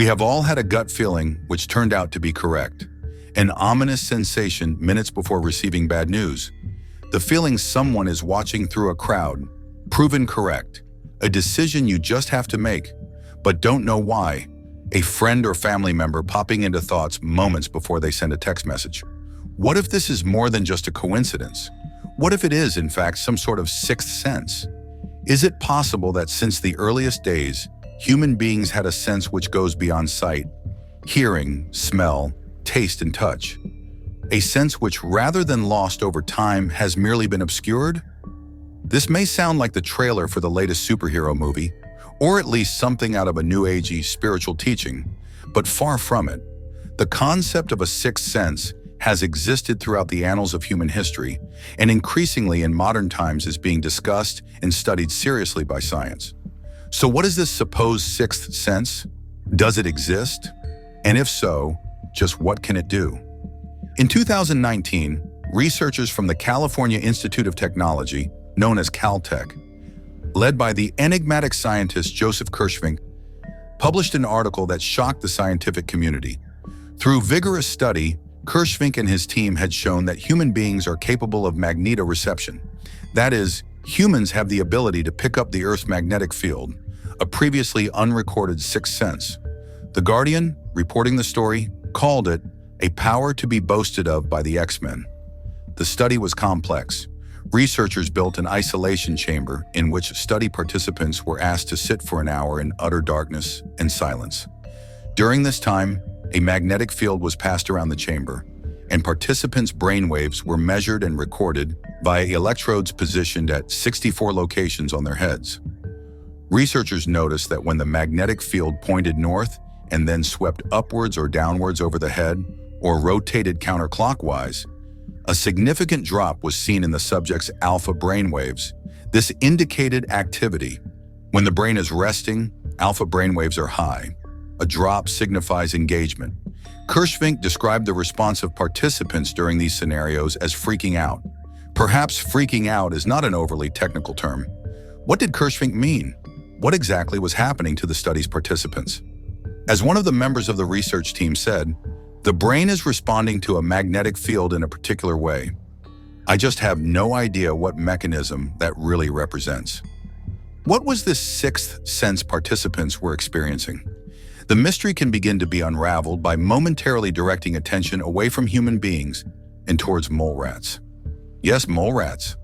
We have all had a gut feeling which turned out to be correct. An ominous sensation minutes before receiving bad news. The feeling someone is watching through a crowd. Proven correct. A decision you just have to make, but don't know why. A friend or family member popping into thoughts moments before they send a text message. What if this is more than just a coincidence? What if it is, in fact, some sort of sixth sense? Is it possible that since the earliest days, human beings had a sense which goes beyond sight, hearing, smell, taste, and touch? A sense which, rather than lost over time, has merely been obscured? This may sound like the trailer for the latest superhero movie, or at least something out of a new agey spiritual teaching, but far from it. The concept of a sixth sense has existed throughout the annals of human history, and increasingly in modern times is being discussed and studied seriously by science. So what is this supposed sixth sense? Does it exist? And if so, just what can it do? In 2019, researchers from the California Institute of Technology, known as Caltech, led by the enigmatic scientist Joseph Kirschvink, published an article that shocked the scientific community. Through vigorous study, Kirschvink and his team had shown that human beings are capable of magnetoreception. That is, humans have the ability to pick up the Earth's magnetic field, a previously unrecorded sixth sense. The Guardian, reporting the story, called it a power to be boasted of by the X-Men. The study was complex. Researchers built an isolation chamber in which study participants were asked to sit for an hour in utter darkness and silence. During this time, a magnetic field was passed around the chamber, and participants' brainwaves were measured and recorded via electrodes positioned at 64 locations on their heads. Researchers noticed that when the magnetic field pointed north and then swept upwards or downwards over the head, or rotated counterclockwise, a significant drop was seen in the subject's alpha brainwaves. This indicated activity. When the brain is resting, alpha brainwaves are high. A drop signifies engagement. Kirschvink described the response of participants during these scenarios as freaking out. Perhaps freaking out is not an overly technical term. What did Kirschvink mean? What exactly was happening to the study's participants? As one of the members of the research team said, the brain is responding to a magnetic field in a particular way. I just have no idea what mechanism that really represents. What was this sixth sense participants were experiencing? The mystery can begin to be unraveled by momentarily directing attention away from human beings and towards mole rats. Yes, mole rats.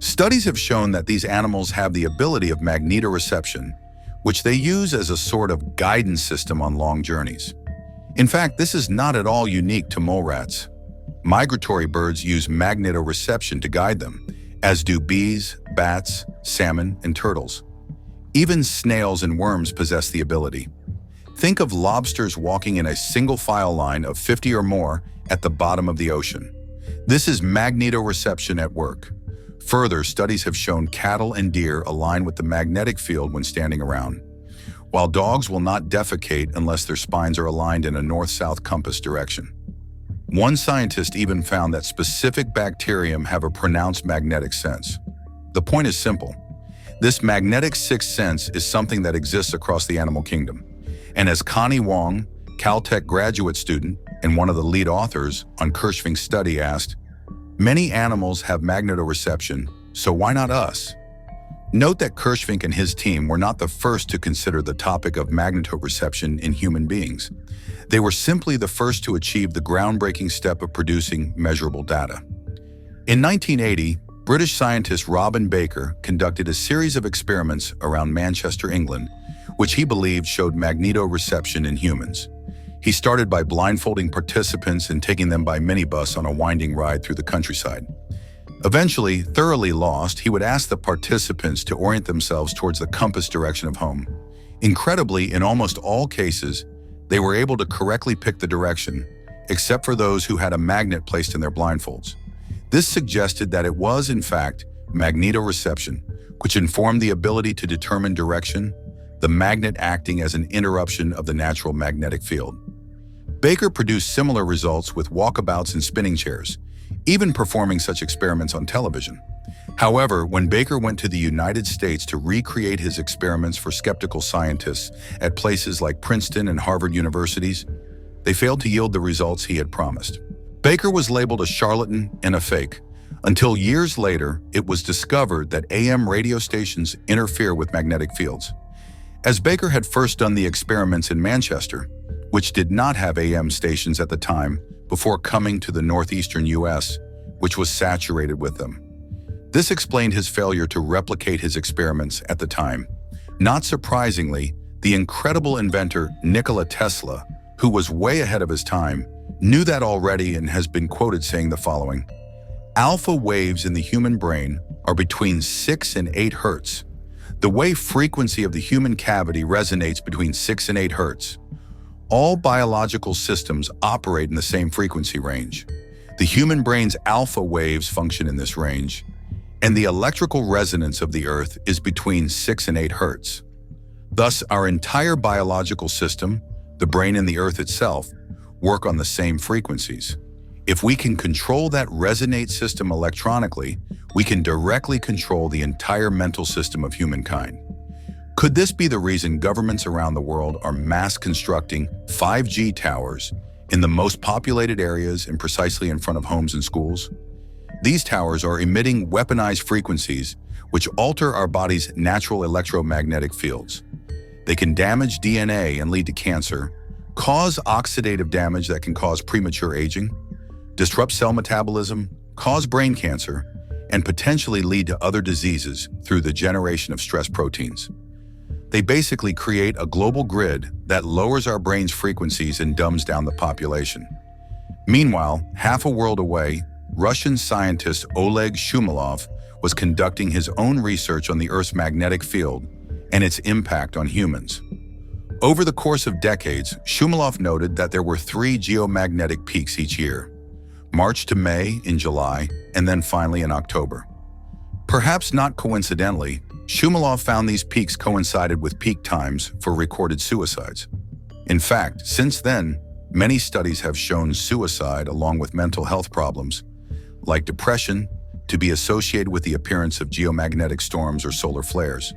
Studies have shown that these animals have the ability of magnetoreception, which they use as a sort of guidance system on long journeys. In fact, this is not at all unique to mole rats. Migratory birds use magnetoreception to guide them, as do bees, bats, salmon, and turtles. Even snails and worms possess the ability. Think of lobsters walking in a single file line of 50 or more at the bottom of the ocean. This is magnetoreception at work. Further, studies have shown cattle and deer align with the magnetic field when standing around, while dogs will not defecate unless their spines are aligned in a north-south compass direction. One scientist even found that specific bacterium have a pronounced magnetic sense. The point is simple. This magnetic sixth sense is something that exists across the animal kingdom. And as Connie Wong, Caltech graduate student and one of the lead authors on Kirschvink's study asked, many animals have magnetoreception, so why not us? Note that Kirschvink and his team were not the first to consider the topic of magnetoreception in human beings. They were simply the first to achieve the groundbreaking step of producing measurable data. In 1980, British scientist Robin Baker conducted a series of experiments around Manchester, England, which he believed showed magnetoreception in humans. He started by blindfolding participants and taking them by minibus on a winding ride through the countryside. Eventually, thoroughly lost, he would ask the participants to orient themselves towards the compass direction of home. Incredibly, in almost all cases, they were able to correctly pick the direction, except for those who had a magnet placed in their blindfolds. This suggested that it was, in fact, magnetoreception, which informed the ability to determine direction, the magnet acting as an interruption of the natural magnetic field. Baker produced similar results with walkabouts and spinning chairs, even performing such experiments on television. However, when Baker went to the United States to recreate his experiments for skeptical scientists at places like Princeton and Harvard universities, they failed to yield the results he had promised. Baker was labeled a charlatan and a fake, until years later it was discovered that AM radio stations interfere with magnetic fields. As Baker had first done the experiments in Manchester, which did not have AM stations at the time, before coming to the northeastern US, which was saturated with them. This explained his failure to replicate his experiments at the time. Not surprisingly, the incredible inventor Nikola Tesla, who was way ahead of his time, knew that already and has been quoted saying the following: "Alpha waves in the human brain are between 6 and 8 hertz. The wave frequency of the human cavity resonates between 6 and 8 hertz. All biological systems operate in the same frequency range. The human brain's alpha waves function in this range, and the electrical resonance of the Earth is between 6 and 8 hertz. Thus, our entire biological system, the brain and the Earth itself, work on the same frequencies. If we can control that resonate system electronically, we can directly control the entire mental system of humankind." Could this be the reason governments around the world are mass constructing 5G towers in the most populated areas and precisely in front of homes and schools? These towers are emitting weaponized frequencies which alter our body's natural electromagnetic fields. They can damage DNA and lead to cancer, cause oxidative damage that can cause premature aging, disrupt cell metabolism, cause brain cancer, and potentially lead to other diseases through the generation of stress proteins. They basically create a global grid that lowers our brain's frequencies and dumbs down the population. Meanwhile, half a world away, Russian scientist Oleg Shumilov was conducting his own research on the Earth's magnetic field and its impact on humans. Over the course of decades, Shumilov noted that there were 3 geomagnetic peaks each year: March to May in July, and then finally in October. Perhaps not coincidentally, Shumilov found these peaks coincided with peak times for recorded suicides. In fact, since then, many studies have shown suicide along with mental health problems, like depression, to be associated with the appearance of geomagnetic storms or solar flares.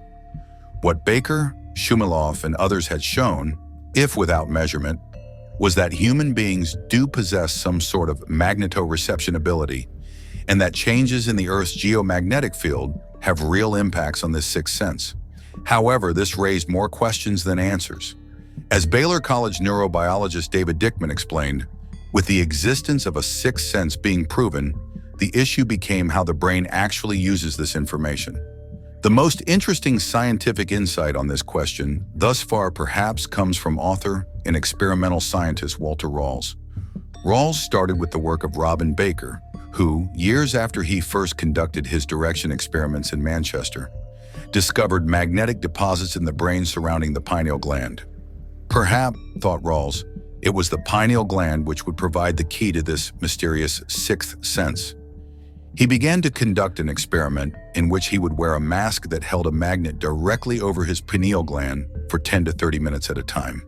What Baker, Shumilov, and others had shown, if without measurement, was that human beings do possess some sort of magnetoreception ability, and that changes in the Earth's geomagnetic field have real impacts on this sixth sense. However, this raised more questions than answers. As Baylor College neurobiologist David Dickman explained, with the existence of a sixth sense being proven, the issue became how the brain actually uses this information. The most interesting scientific insight on this question thus far perhaps comes from author and experimental scientist Walter Rawls. Rawls started with the work of Robin Baker, who, years after he first conducted his direction experiments in Manchester, discovered magnetic deposits in the brain surrounding the pineal gland. Perhaps, thought Rawls, it was the pineal gland which would provide the key to this mysterious sixth sense. He began to conduct an experiment in which he would wear a mask that held a magnet directly over his pineal gland for 10 to 30 minutes at a time.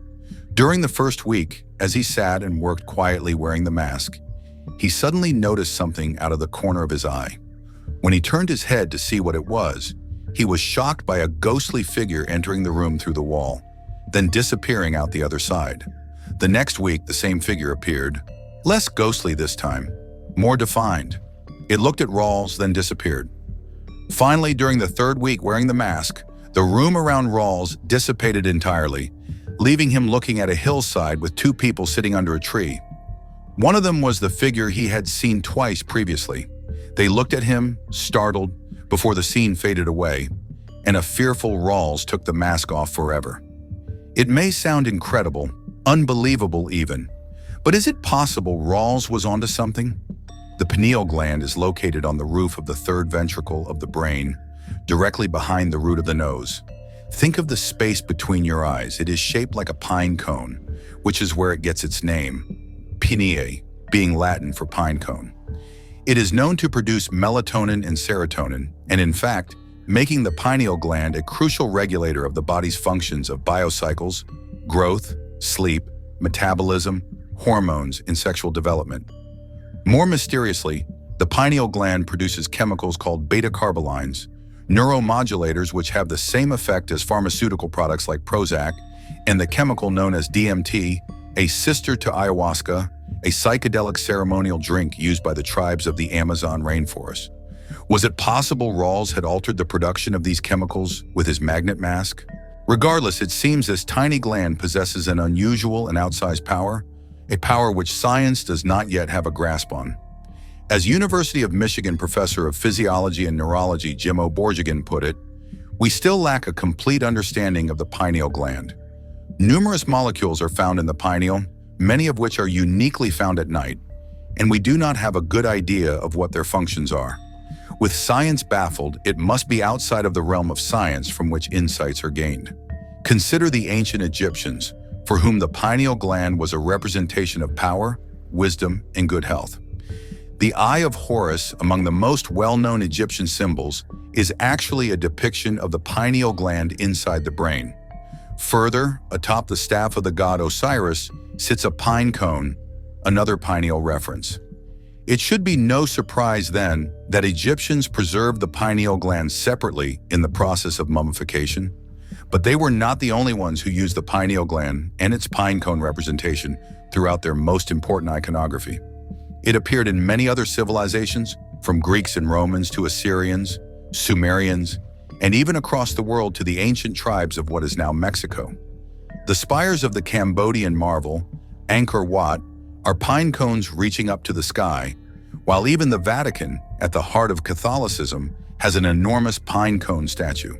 During the first week, as he sat and worked quietly wearing the mask, he suddenly noticed something out of the corner of his eye. When he turned his head to see what it was, he was shocked by a ghostly figure entering the room through the wall, then disappearing out the other side. The next week, the same figure appeared, less ghostly this time, more defined. It looked at Rawls, then disappeared. Finally, during the third week wearing the mask, the room around Rawls dissipated entirely, leaving him looking at a hillside with 2 people sitting under a tree. One of them was the figure he had seen twice previously. They looked at him, startled, before the scene faded away, and a fearful Rawls took the mask off forever. It may sound incredible, unbelievable even, but is it possible Rawls was onto something? The pineal gland is located on the roof of the third ventricle of the brain, directly behind the root of the nose. Think of the space between your eyes. It is shaped like a pine cone, which is where it gets its name, Pineal, being Latin for pine cone. It is known to produce melatonin and serotonin, and in fact, making the pineal gland a crucial regulator of the body's functions of biocycles, growth, sleep, metabolism, hormones, and sexual development. More mysteriously, The pineal gland produces chemicals called beta-carbolines, neuromodulators which have the same effect as pharmaceutical products like Prozac, and the chemical known as DMT, a sister to ayahuasca, a psychedelic ceremonial drink used by the tribes of the Amazon rainforest. Was it possible Rawls had altered the production of these chemicals with his magnet mask? Regardless, it seems this tiny gland possesses an unusual and outsized power, a power which science does not yet have a grasp on. As University of Michigan professor of physiology and neurology Jim O'Borgigan put it, we still lack a complete understanding of the pineal gland. Numerous molecules are found in the pineal, many of which are uniquely found at night, and we do not have a good idea of what their functions are. With science baffled, it must be outside of the realm of science from which insights are gained. Consider the ancient Egyptians, for whom the pineal gland was a representation of power, wisdom, and good health. The Eye of Horus, among the most well-known Egyptian symbols, is actually a depiction of the pineal gland inside the brain. Further, atop the staff of the god Osiris sits a pine cone, another pineal reference. It should be no surprise then that Egyptians preserved the pineal gland separately in the process of mummification, but they were not the only ones who used the pineal gland and its pine cone representation throughout their most important iconography. It appeared in many other civilizations, from Greeks and Romans to Assyrians, Sumerians, and even across the world to the ancient tribes of what is now Mexico. The spires of the Cambodian marvel, Angkor Wat, are pine cones reaching up to the sky, while even the Vatican, at the heart of Catholicism, has an enormous pine cone statue.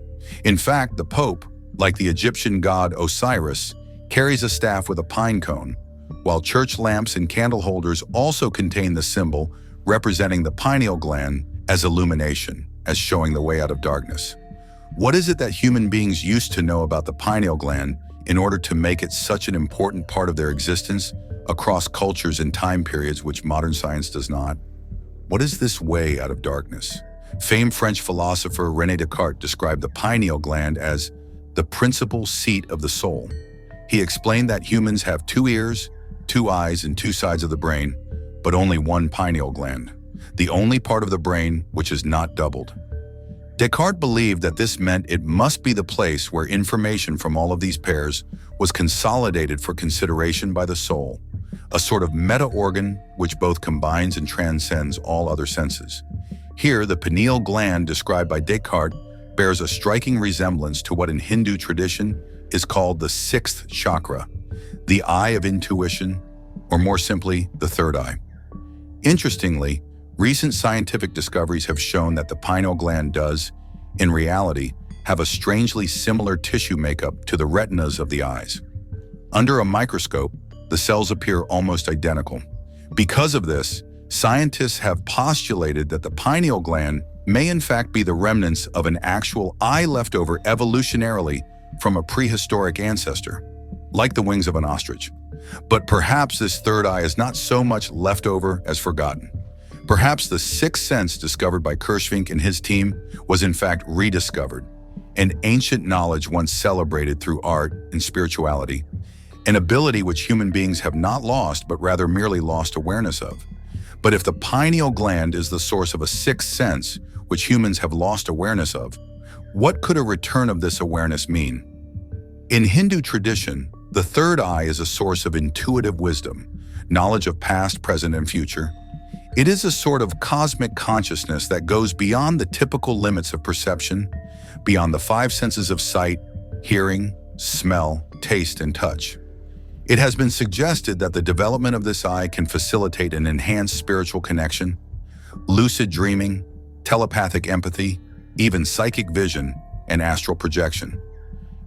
In fact, the Pope, like the Egyptian god Osiris, carries a staff with a pine cone, while church lamps and candle holders also contain the symbol representing the pineal gland as illumination, as showing the way out of darkness. What is it that human beings used to know about the pineal gland in order to make it such an important part of their existence across cultures and time periods which modern science does not? What is this way out of darkness? Famed French philosopher René Descartes described the pineal gland as the principal seat of the soul. He explained that humans have 2 ears, 2 eyes, and 2 sides of the brain, but only one pineal gland, the only part of the brain which is not doubled. Descartes believed that this meant it must be the place where information from all of these pairs was consolidated for consideration by the soul, a sort of meta-organ which both combines and transcends all other senses. Here, the pineal gland described by Descartes bears a striking resemblance to what in Hindu tradition is called the 6th chakra, the eye of intuition, or more simply, the third eye. Interestingly, recent scientific discoveries have shown that the pineal gland does, in reality, have a strangely similar tissue makeup to the retinas of the eyes. Under a microscope, the cells appear almost identical. Because of this, scientists have postulated that the pineal gland may in fact be the remnants of an actual eye left over evolutionarily from a prehistoric ancestor, like the wings of an ostrich. But perhaps this third eye is not so much left over as forgotten. Perhaps the sixth sense discovered by Kirschvink and his team was in fact rediscovered, an ancient knowledge once celebrated through art and spirituality, an ability which human beings have not lost but rather merely lost awareness of. But if the pineal gland is the source of a sixth sense which humans have lost awareness of, what could a return of this awareness mean? In Hindu tradition, the third eye is a source of intuitive wisdom, knowledge of past, present, and future. It is a sort of cosmic consciousness that goes beyond the typical limits of perception, beyond the 5 senses of sight, hearing, smell, taste, and touch. It has been suggested that the development of this eye can facilitate an enhanced spiritual connection, lucid dreaming, telepathic empathy, even psychic vision, and astral projection.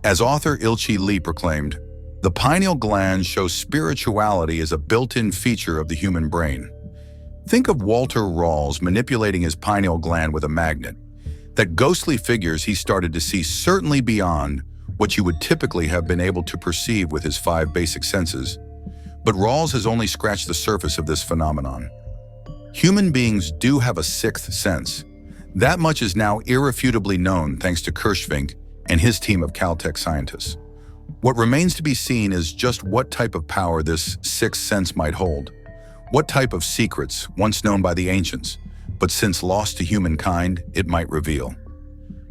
As author Ilchi Lee proclaimed, the pineal gland shows spirituality as a built-in feature of the human brain. Think of Walter Rawls manipulating his pineal gland with a magnet. That ghostly figures he started to see certainly beyond what you would typically have been able to perceive with his 5 basic senses. But Rawls has only scratched the surface of this phenomenon. Human beings do have a 6th sense. That much is now irrefutably known thanks to Kirschvink and his team of Caltech scientists. What remains to be seen is just what type of power this 6th sense might hold. What type of secrets, once known by the ancients, but since lost to humankind, it might reveal.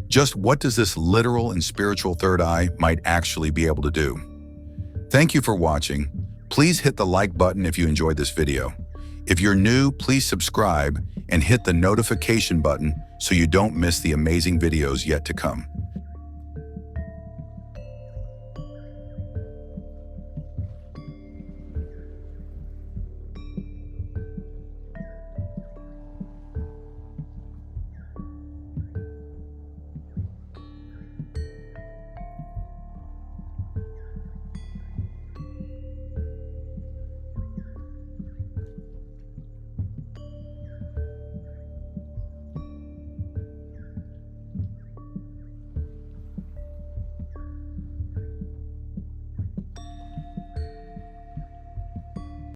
Just what does this literal and spiritual third eye might actually be able to do? Thank you for watching. Please hit the like button if you enjoyed this video. If you're new, please subscribe and hit the notification button so you don't miss the amazing videos yet to come.